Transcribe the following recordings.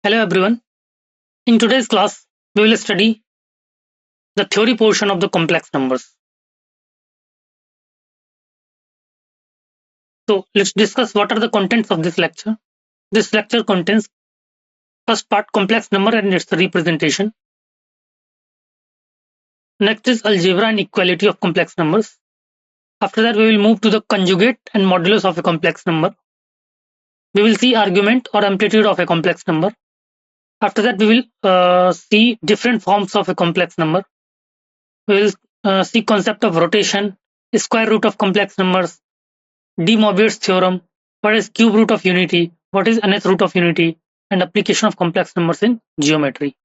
Hello everyone. In today's class, we will study the theory portion of the complex numbers. So let's discuss what are the contents of this lecture. This lecture contains first part complex number and its representation. Next is algebra and equality of complex numbers. After that, we will move to the conjugate and modulus of a complex number. We will see argument or amplitude of a complex number. After that, we will see different forms of a complex number. We will see concept of rotation, square root of complex numbers, De Moivre's theorem, what is cube root of unity, what is nth root of unity, and application of complex numbers in geometry.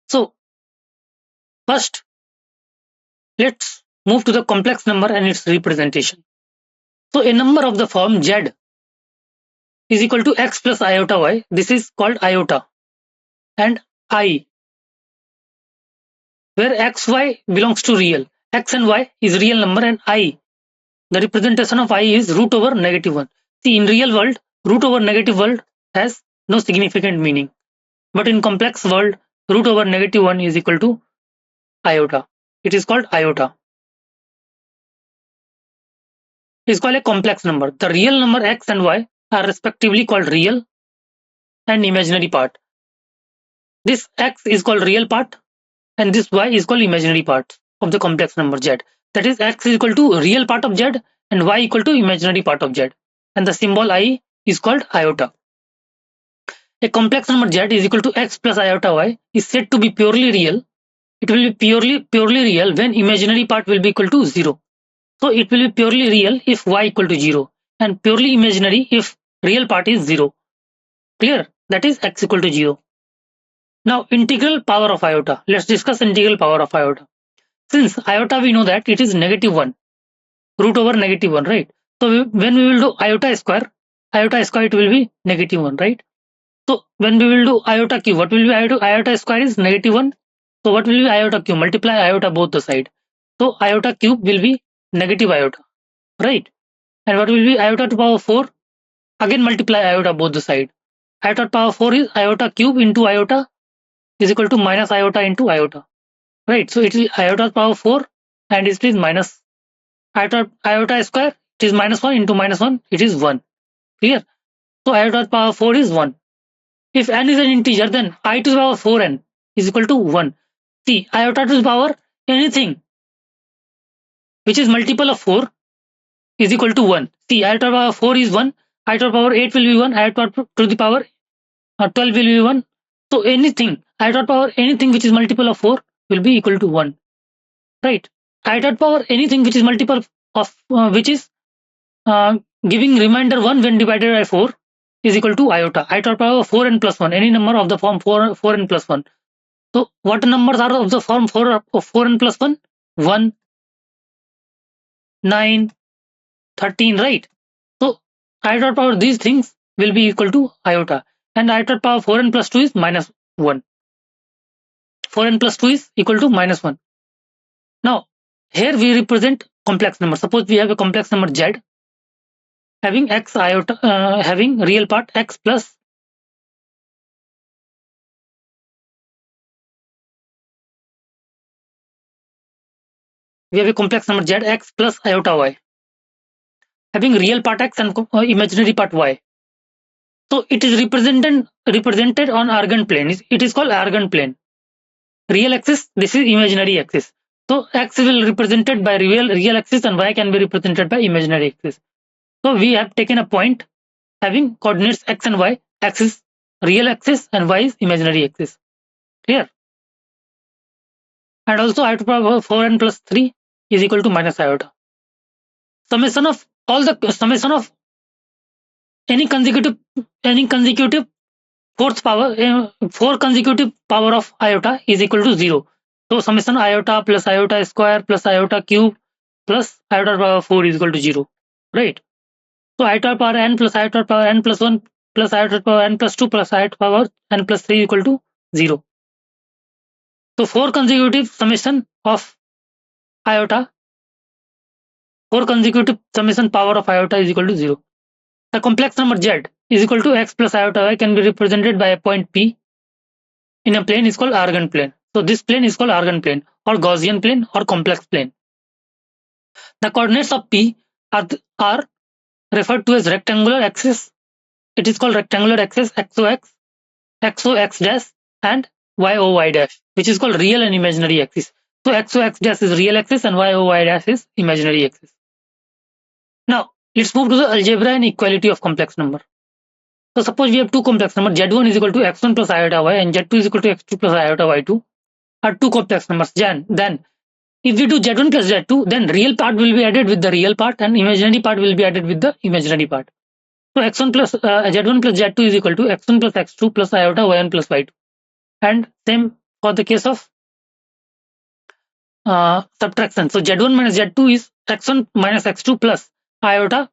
So, first, let's move to the complex number and its representation. So, a number of the form z is equal to x plus iota y. This is called iota. And I, where x, y belongs to real. X and y is real number, and I, the representation of I is root over -1. See, in real world, root over -1 has no significant meaning. But in complex world, root over -1 is equal to iota. It is called iota. It is called a complex number. The real number x and y are respectively called real and imaginary part. This x is called real part and this y is called imaginary part of the complex number z. That is, x is equal to real part of z and y equal to imaginary part of z. And the symbol I is called iota. A complex number z is equal to x plus iota y is said to be purely real. It will be purely real when imaginary part will be equal to 0. So it will be purely real if y equal to 0 and purely imaginary if real part is 0. Clear? That is x equal to 0. Now integral power of iota. Let's discuss integral power of iota. Since iota we know that it is -1, root over -1, right? So when we will do iota square it will be -1, right? So when we will do iota cube, what will be iota square is -1. So what will be iota cube? Multiply iota both the side. So iota cube will be negative iota, right? And what will be iota to power 4? Again multiply iota both the side. Iota to power 4 is iota cube into iota is equal to minus iota into iota, right? So it is iota to power 4 and it is minus iota square. It is -1 into -1. It is 1. Clear? So iota to power 4 is 1. If n is an integer, then I to the power 4n is equal to 1. See, iota to the power anything which is multiple of 4 is equal to 1. See, iota to the power 4 is 1, iota to the power 8 will be 1, iota to the power 12 will be 1. So anything, iota to the power anything which is multiple of 4 will be equal to 1. Right? Iota to the power anything which is multiple of which is giving remainder 1 when divided by 4 is equal to iota. Iota to the power 4n plus 1, any number of the form 4n plus 1. So what numbers are of the form 4n plus 1? 1, 9, 13, right? So iota to the power these things will be equal to iota. And iota to the power 4n plus 2 is -1. 4n plus 2 is equal to -1. Now, here we represent complex number. Suppose we have a complex number z having x iota, having real part x plus we have a complex number z x plus iota y having real part x and imaginary part y. So it is represented on Argand plane. It is called Argand plane. Real axis, this is imaginary axis. So x will be represented by real axis and y can be represented by imaginary axis. So we have taken a point having coordinates x and y, axis real axis and y is imaginary axis. Clear? And also iota to the power 4n plus 3 is equal to minus iota. Summation of any consecutive fourth power 4 consecutive power of iota is equal to 0. So summation iota plus iota square plus iota cube plus iota to the power 4 is equal to 0, right? So iota to the power n plus iota to the power n plus 1 plus iota to the power n plus 2 plus iota to the power n plus 3 equal to 0. So 4 consecutive summation of iota, 4 consecutive summation power of iota is equal to 0. The complex number z is equal to x plus iota y can be represented by a point P in a plane is called Argand plane. So this plane is called Argand plane or Gaussian plane or complex plane. The coordinates of P are referred to as rectangular axis. It is called rectangular axis xox dash and y dash, which is called real and imaginary axis. So xox dash is real axis and y dash is imaginary axis. Now let's move to the algebra and equality of complex number. So suppose we have two complex numbers, z1 is equal to x1 plus iota y and z2 is equal to x2 plus iota y2 are two complex numbers. Then if we do z1 plus z2, then real part will be added with the real part and imaginary part will be added with the imaginary part. So x1 plus z1 plus z2 is equal to x1 plus x2 plus iota y1 plus y2. And same for the case of subtraction. So z1 minus z2 is x1 minus x2 plus iota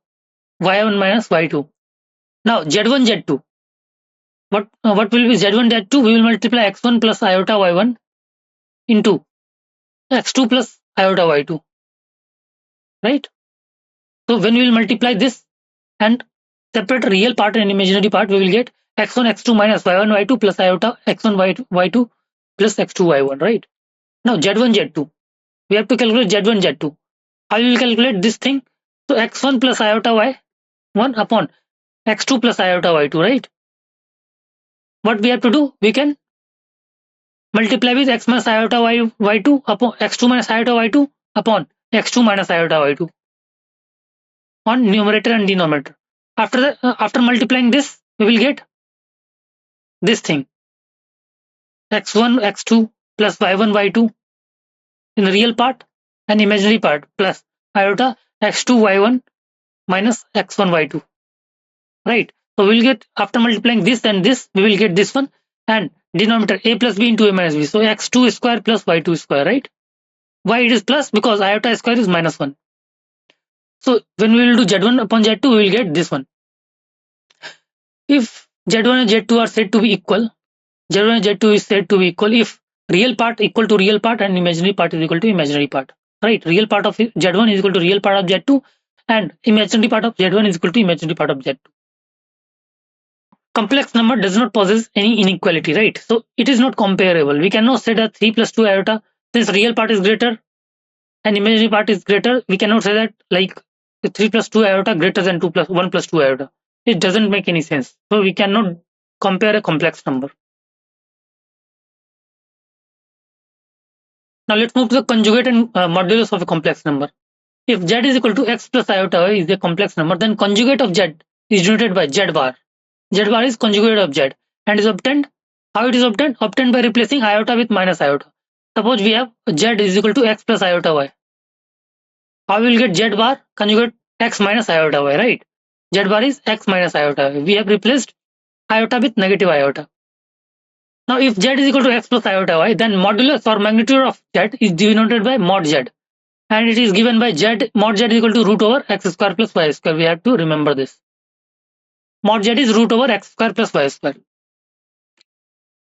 y1 minus y2. Now z1 z2. What will be z1 z2? We will multiply x1 plus iota y1 into x2 plus iota y2. Right? So when we will multiply this and separate real part and imaginary part, we will get x1 x2 minus y1 y2 plus iota x1 y2 plus x2 y1. Right? Now z1 z2. We have to calculate z1 z2. How we will calculate this thing? So x1 plus iota y1 upon x2 plus iota y2, right? What we have to do? We can multiply with x minus iota y2 upon x2 minus iota y2 upon x2 minus iota y2 on numerator and denominator. After multiplying this, we will get this thing: x1 x2 plus y1 y2 in the real part and imaginary part plus iota x2 y1 minus x1 y2. Right? So we'll get, after multiplying this and this, we will get this one, and denominator a plus b into a minus b. So x2 square plus y2 square, right? Why it is plus? Because iota square is minus 1. So when we will do z1 upon z2, we will get this one. If z1 and z2 are said to be equal, z1 and z2 is said to be equal if real part equal to real part and imaginary part is equal to imaginary part. Right? Real part of z1 is equal to real part of z2 and imaginary part of z1 is equal to imaginary part of z2. Complex number does not possess any inequality, right? So it is not comparable. We cannot say that 3 plus 2 iota, since real part is greater and imaginary part is greater, we cannot say that like 3 plus 2 iota greater than 1 plus 2 iota. It doesn't make any sense. So we cannot compare a complex number. Now let's move to the conjugate and modulus of a complex number. If z is equal to x plus iota y is a complex number, then conjugate of z is denoted by z bar. Z bar is conjugate of z and is obtained. How it is obtained? Obtained by replacing iota with minus iota. Suppose we have z is equal to x plus iota y. How we will get z bar? Conjugate x minus iota y, right? Z bar is x minus iota y. We have replaced iota with negative iota. Now if z is equal to x plus iota y, then modulus or magnitude of z is denoted by mod z. And it is given by z, mod z is equal to root over x square plus y square. We have to remember this. Mod z is root over x square plus y square.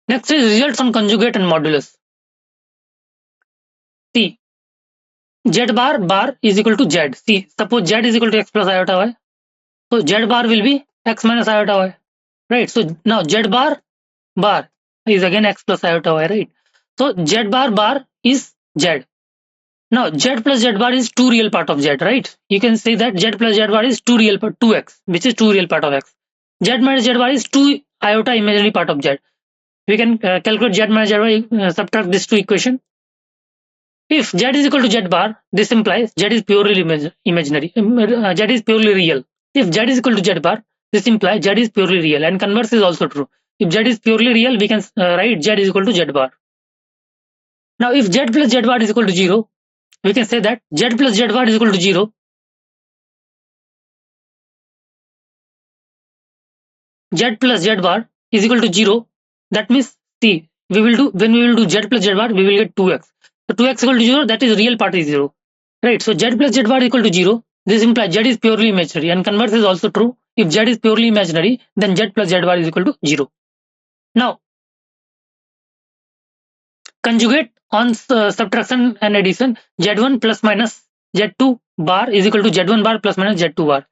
Next is results on conjugate and modulus. See, z bar is equal to z. See, suppose z is equal to x plus iota y. So z bar will be x minus iota y. Right? So now z bar is again x plus iota y, right? So z bar is z. Now z plus z bar is 2 real part of z, right? You can say that z plus z bar is 2 real part 2x, which is 2 real part of x. Z minus z bar is 2 iota imaginary part of z. We can calculate z minus z bar, subtract this two equation. If z is equal to z bar, this implies z is purely imaginary. Z is purely real. If z is equal to z bar, this implies z is purely real, and converse is also true. If z is purely real, we can write z is equal to z bar. Now if z plus z bar is equal to 0, we can say that z plus z bar is equal to 0. Z plus z bar is equal to 0. That means, see, when we will do z plus z bar, we will get 2x. So 2x equal to 0, that is real part is 0. Right? So z plus z bar equal to 0. This implies z is purely imaginary, and converse is also true. If z is purely imaginary, then z plus z bar is equal to 0. Now, conjugate on subtraction and addition, z1 plus minus z2 bar is equal to z1 bar plus minus z2 bar.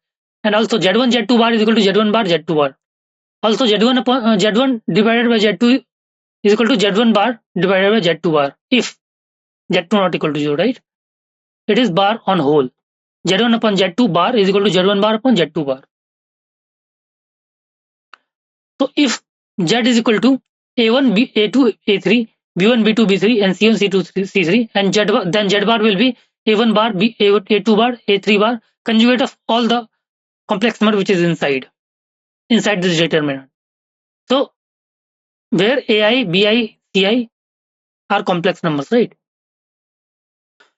And also z1 z2 bar is equal to z1 bar z2 bar. Also z1 upon z1 divided by z2 is equal to z1 bar divided by z2 bar. If z2 not equal to 0, right? It is bar on whole. z1 upon z2 bar is equal to z1 bar upon z2 bar. So if z is equal to a1 b a2 a3 b1 b2 b3 and c1 c2 c3 and z then z bar will be a1 bar b a2 bar a3 bar conjugate of all the complex number which is inside this determinant. So where ai bi ci are complex numbers, right?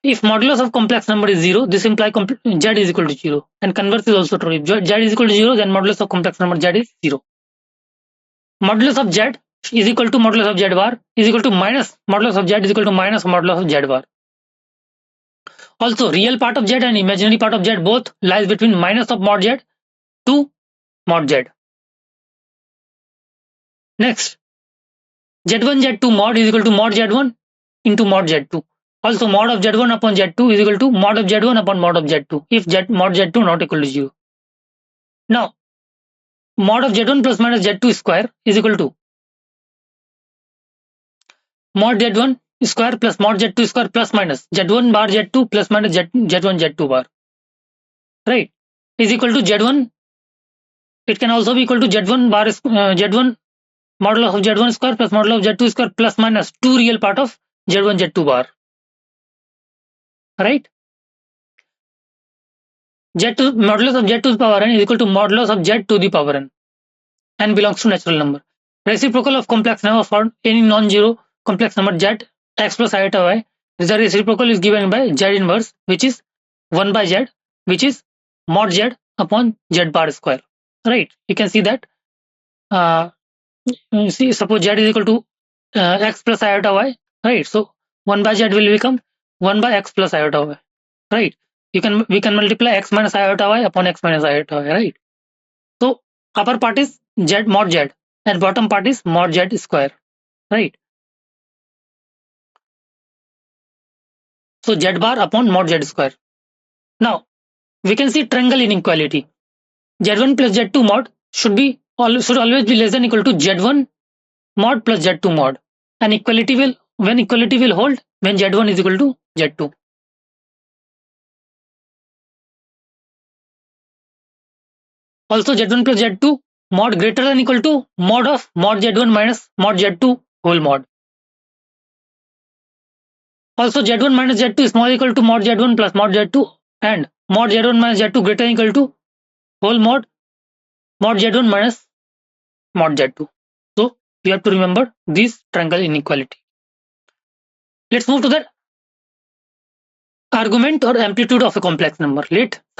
If modulus of complex number is 0, this implies z is equal to 0, and converse is also true. If z is equal to 0, then modulus of complex number z is 0. Modulus of z is equal to modulus of z bar is equal to minus modulus of z is equal to minus modulus of z bar. Also, real part of z and imaginary part of z both lies between minus of mod z to mod z. Next, z1 z2 mod is equal to mod z1 into mod z2. Also, mod of z1 upon z2 is equal to mod of z1 upon mod of z2 if mod z2 not equal to 0. Now, mod of z1 plus minus z2 square is equal to mod z1 square plus mod z2 square plus minus z1 bar z2 plus minus z1 z2 bar, right, is equal to z1. It can also be equal to z1 bar z1 modulus of z1 square plus modulus of z2 square plus minus 2 real part of z1 z2 bar, right? z2 modulus of z to the power n is equal to modulus of z to the power n belongs to natural number. Reciprocal of complex number for any non-zero complex number z x plus iota y. The reciprocal is given by z inverse, which is 1 by z, which is mod z upon z bar square, right? You can see that. See, suppose z is equal to x plus iota y, right? So 1 by z will become 1 by x plus iota y, right? We can multiply x minus iota y upon x minus iota y, right? So upper part is z mod z and bottom part is mod z square, right? So z bar upon mod z square. Now we can see triangle inequality. z1 plus z2 mod should always be less than equal to z1 mod plus z2 mod, and equality will hold when z1 is equal to z2. Also, z1 plus z2 mod greater than equal to mod of mod z1 minus mod z2 whole mod. Also, z1 minus z2 is small equal to mod z1 plus mod z2, and mod z1 minus z2 greater than equal to whole mod z1 minus mod z2. So you have to remember this triangle inequality. Let's move to the argument or amplitude of a complex number.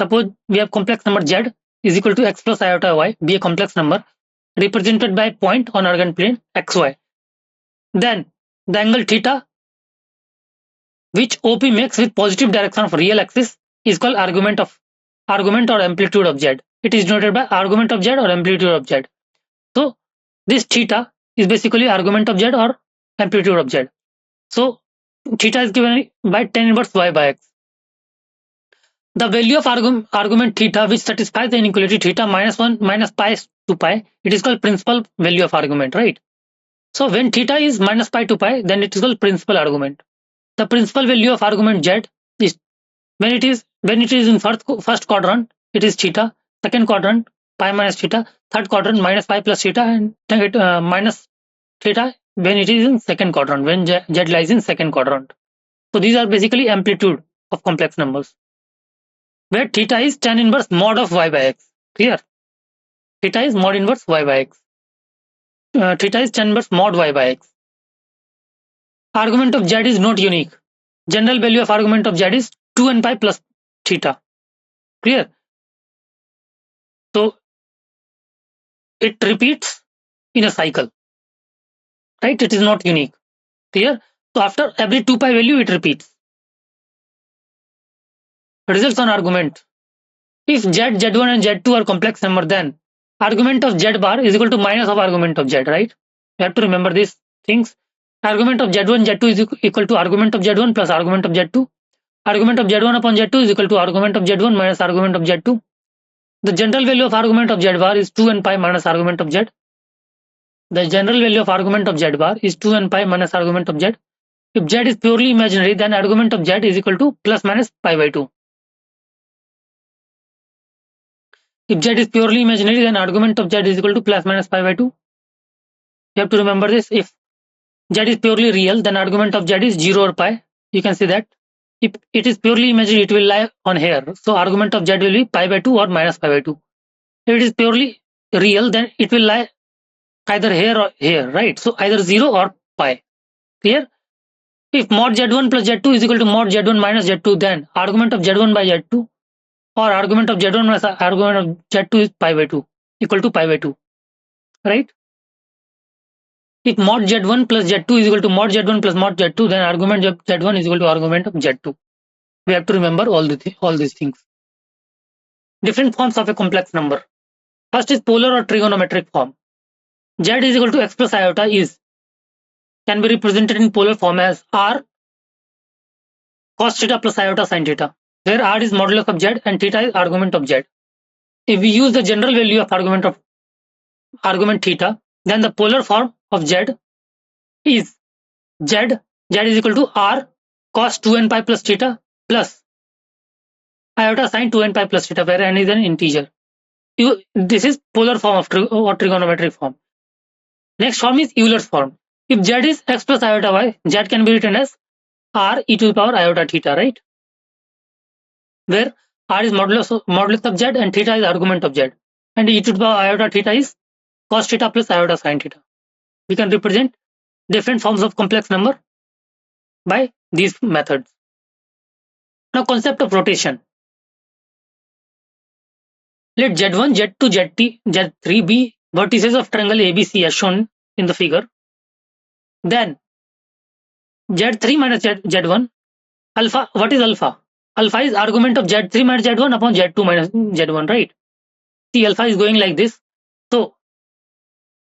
Suppose we have complex number z is equal to x plus iota y be a complex number represented by a point on Argand plane xy. Then the angle theta which OP makes with positive direction of real axis is called argument or amplitude of z. It is denoted by argument of z or amplitude of z. So this theta is basically argument of z or amplitude of z. So theta is given by tan inverse y by x. The value of argument theta which satisfies the inequality theta minus 1 minus pi to pi, it is called principal value of argument, right? So when theta is minus pi to pi, then it is called principal argument. The principal value of argument z is when it is in first quadrant, it is theta. Second quadrant, pi minus theta. Third quadrant, minus pi plus theta, and minus theta when it is in second quadrant, when z lies in second quadrant. So these are basically amplitude of complex numbers, where theta is tan inverse mod of y by x. Clear? Theta is mod inverse y by x. Theta is tan inverse mod y by x. Argument of z is not unique. General value of argument of z is 2n pi plus theta. Clear? So it repeats in a cycle, right? It is not unique. Clear? So after every 2 pi value, it repeats. Results on argument. If z, z1 and z2 are complex number, then argument of z bar is equal to minus of argument of z, right? You have to remember these things. Argument of z1, z2 is equal to argument of z1 plus argument of z2. Argument of z1 upon z2 is equal to argument of z1 minus argument of z2. The general value of argument of z bar is 2n pi minus argument of z. the general value of argument of z bar is 2n pi minus argument of z. If z is purely imaginary, then argument of z is equal to plus minus pi by 2. If z is purely imaginary, then argument of z is equal to plus minus pi by 2. You have to remember this. If z is purely real, then argument of z is 0 or pi. You can see that. If it is purely imaginary, it will lie on here. So argument of z will be pi by 2 or minus pi by 2. If it is purely real, then it will lie either here or here, right? So either 0 or pi. Clear? If mod z1 plus z2 is equal to mod z1 minus z2, then argument of z1 by z2 or argument of z1 minus argument of z2 is pi by 2, equal to pi by 2, right? If mod z1 plus z2 is equal to mod z1 plus mod z2, then argument of z1 is equal to argument of z2. We have to remember all these things. Different forms of a complex number. First is polar or trigonometric form. Z is equal to x plus iota can be represented in polar form as r cos theta plus iota sin theta, where r is modulus of z and theta is argument of z. If we use the general value of argument theta, then the polar form of z is z is equal to r cos 2n pi plus theta plus iota sin 2n pi plus theta, where n is an integer. This is polar form of or trigonometric form. Next form is Euler's form. If z is x plus iota y, z can be written as r e to the power iota theta, right? Where r is modulus of z and theta is argument of z, and e to the power iota theta is cos theta plus iota sin theta. We can represent different forms of complex number by these methods. Now, concept of rotation. Let z1, z2, z3 be vertices of triangle ABC as shown in the figure. Then z3 minus z1, alpha, what is alpha? Alpha is argument of z3 minus z1 upon z2 minus z1, right? See, alpha is going like this. So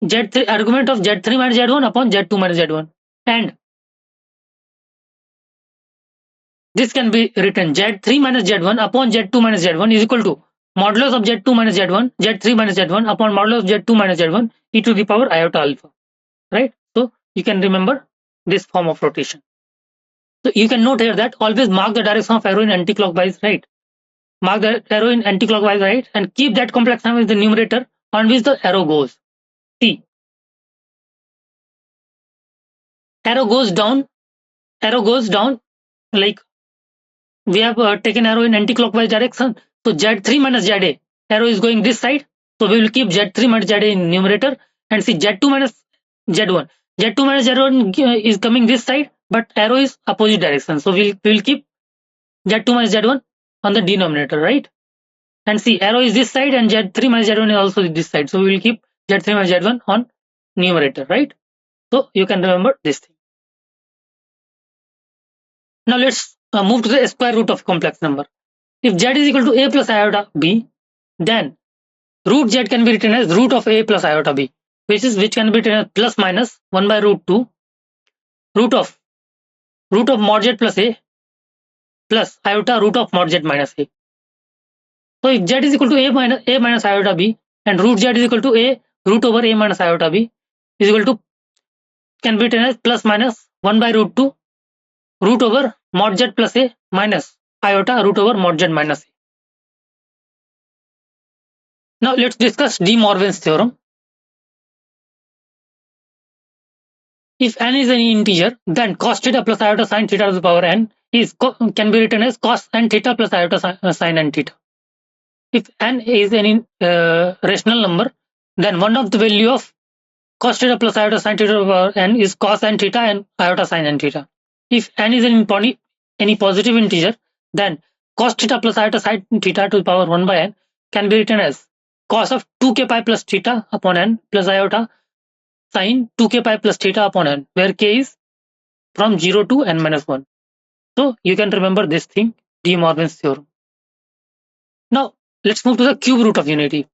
z3 argument of z3 minus z1 upon z2 minus z1, and this can be written z3 minus z1 upon z2 minus z1 is equal to modulus of z2 minus z1, z3 minus z1 upon modulus of z2 minus z1 e to the power iota alpha, right? So you can remember this form of rotation. So you can note here that always mark the direction of arrow in anti-clockwise, right? Mark the arrow in anti-clockwise, right? And keep that complex number in the numerator on which the arrow goes. See, arrow goes down like we have taken arrow in anti-clockwise direction. So z3 minus za, arrow is going this side. So we will keep z3 minus za in numerator, and see z2 minus z1. Z2 minus z1 is coming this side, but arrow is opposite direction. So we will keep z2 minus z1 on the denominator, right? And see, arrow is this side and z3 minus z1 is also this side. So we will keep z3 minus z1 on numerator, right? So you can remember this thing. Now let's move to the square root of complex number. If z is equal to a plus iota b, then root z can be written as root of a plus iota b, which can be written as plus minus 1 by root 2 root of mod z plus a plus iota root of mod z minus a. So if z is equal to a minus iota b and root z is equal to a root over a minus iota b is equal to can be written as plus minus 1 by root 2 root over mod z plus a minus iota root over mod z minus a. Now let's discuss De Morgan's theorem. If n is any integer, then cos theta plus iota sin theta to the power n can be written as cos n theta plus iota sin n theta. If n is any rational number, then one of the value of cos theta plus iota sin theta to the power n is cos n theta and iota sin n theta. If n is any positive integer, then cos theta plus iota sin theta to the power 1 by n can be written as cos of 2k pi plus theta upon n plus iota sin 2k pi plus theta upon n, where k is from 0 to n minus 1. So you can remember this thing, De Morgan's theorem. Now let's move to the cube root of unity.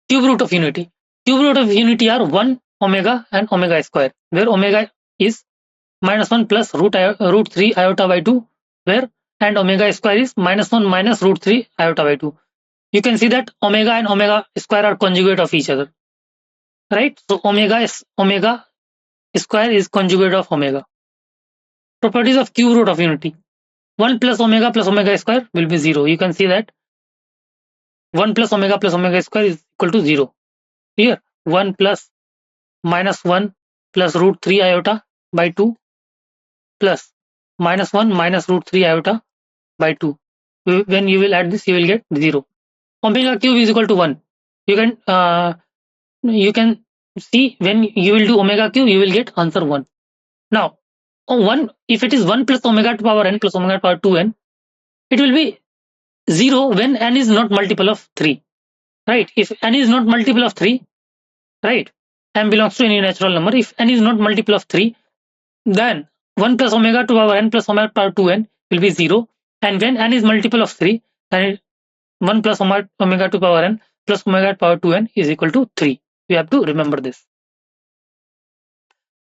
Cube root of unity are 1, omega and omega square, where omega is minus 1 plus root 3 iota by 2, where and omega square is minus 1 minus root 3 iota by 2. you can see that omega and omega square are conjugate of each other, right? So omega square is conjugate of omega. Properties of cube root of unity. 1 plus omega square will be 0. You can see that 1 plus omega square is equal to 0. Here 1 plus minus 1 plus root 3 iota by 2 plus minus 1 minus root 3 iota by 2. When you will add this, you will get 0. Omega cube is equal to 1. You can see when you will do omega cube, you will get answer 1. Now, 1, if it is 1 plus omega to power n plus omega to power 2n, it will be 0 when n is not multiple of 3. Right? If n is not multiple of 3, right? M belongs to any natural number. If n is not multiple of 3, then 1 plus omega to power n plus omega to power 2n will be 0. And when n is multiple of 3, then 1 plus omega to power n plus omega to power 2n is equal to 3. We have to remember this.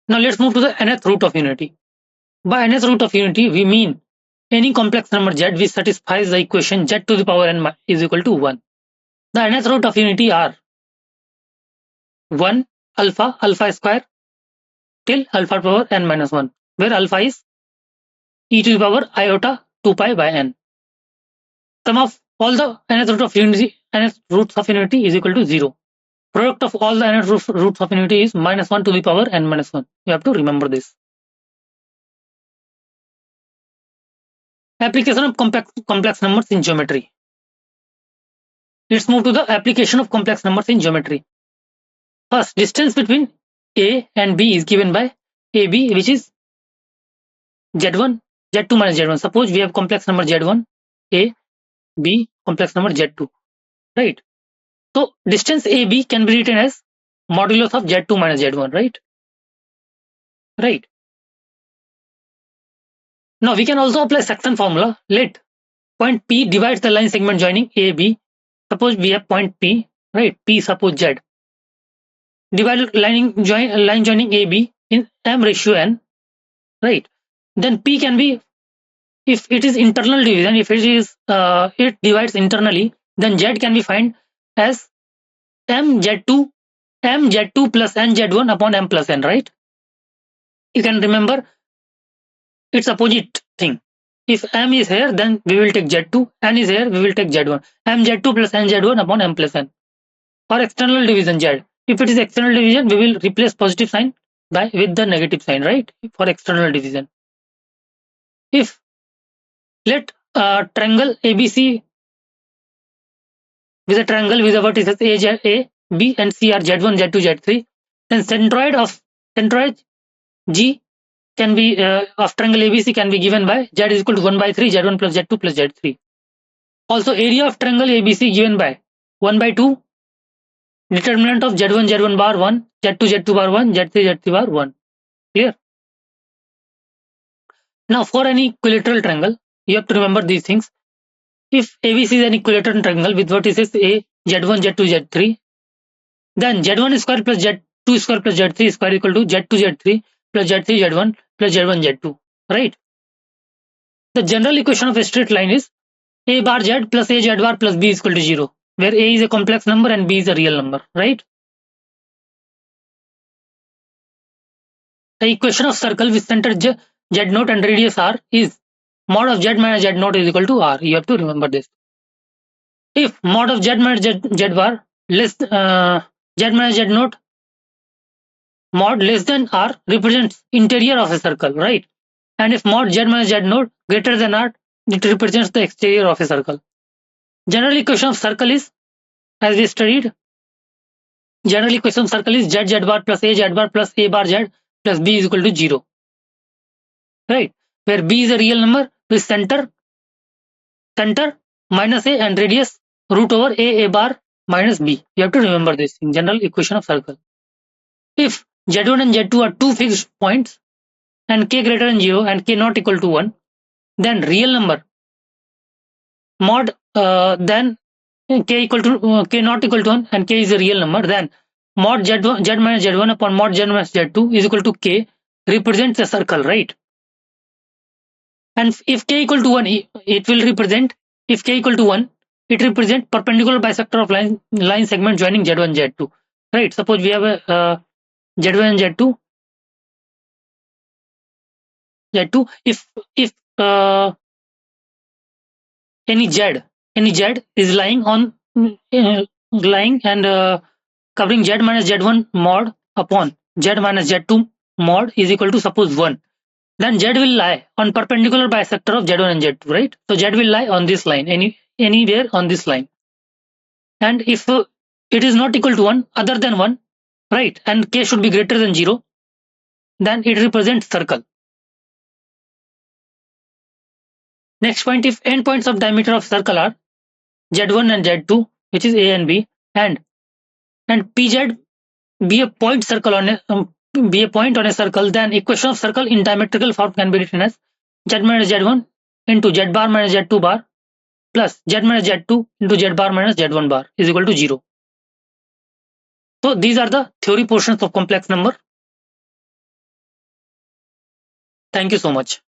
Now let's move to the nth root of unity. By nth root of unity, we mean any complex number z which satisfies the equation z to the power n is equal to 1. The nth root of unity are 1 alpha square till alpha power n minus 1, where alpha is e to the power iota 2 pi by n. Sum of all the nth roots of unity is equal to 0. Product of all the nth roots of unity is minus 1 to the power n minus 1. You have to remember this. Application of complex numbers in geometry. Let's move to the application of complex numbers in geometry. First, distance between A and B is given by AB, which is Z1, Z2 minus Z1. Suppose we have complex number Z1, A, B, complex number Z2, right? So distance AB can be written as modulus of Z2 minus Z1, right? Right. Now we can also apply section formula. Let point P divides the line segment joining AB. Suppose we have point P, right? P suppose Z. Divide line joining AB in M ratio N, right? Then P can be, if it is internal division, if it is it divides internally, then Z can be found as MZ2 plus NZ1 upon M plus N, right? You can remember it's opposite thing. If M is here, then we will take Z2, N is here, we will take Z1. MZ2 plus NZ1 upon M plus N. For external division Z, if it is external division, we will replace positive sign with the negative sign, right? For external division. If let triangle ABC with a triangle with the vertices A, B and C are Z1, Z2, Z3, then centroid G can be of triangle ABC can be given by Z is equal to 1 by 3 Z1 plus Z2 plus Z3. Also area of triangle ABC given by 1 by 2 determinant of Z1 Z1 bar 1, Z2 Z2 bar 1, Z3 Z3 bar 1. Clear? Now for any equilateral triangle, you have to remember these things. If ABC is an equilateral triangle with vertices A, Z1, Z2, Z3, then Z1 square plus Z2 square plus Z3 square equal to Z2 Z3 plus Z3 Z1 plus Z1 Z2, right? The general equation of a straight line is A bar Z plus A Z bar plus B is equal to 0, where A is a complex number and B is a real number, right? The equation of circle with center Z naught and radius R is mod of Z minus Z naught is equal to R. You have to remember this. If mod of Z minus Z bar less Z minus Z naught mod less than R represents interior of a circle, right? And if mod Z minus Z naught greater than R, it represents the exterior of a circle. General equation of circle is, as we studied, general equation of circle is Z bar plus A bar plus A bar Z plus B is equal to 0, right? Where B is a real number with center minus A and radius root over A bar minus B. You have to remember this in general equation of circle. If Z1 and Z2 are two fixed points and K greater than 0 and K not equal to 1, then real number mod then K equal to K not equal to 1 and K is a real number, then mod Z minus Z1 upon mod Z minus Z2 is equal to K represents a circle, right? And if K equal to 1, it will represent, if K equal to 1, it represents perpendicular bisector of line segment joining Z1 Z2. Right? Suppose we have a Z1 and Z2. Z2. If any Z is lying on lying and covering Z minus Z1 mod upon Z minus Z2 mod is equal to suppose 1, then Z will lie on perpendicular bisector of Z1 and Z2, right? So Z will lie on this line, anywhere on this line. And if it is not equal to 1, other than 1, right, and k should be greater than 0, then it represents circle. Next point, if endpoints of diameter of circle are Z1 and Z2, which is A and B, and PZ be a point circle on a circle, then equation of circle in diametrical form can be written as Z minus Z1 into Z bar minus Z2 bar plus Z minus Z2 into Z bar minus Z1 bar is equal to 0. So these are the theory portions of complex number. Thank you so much.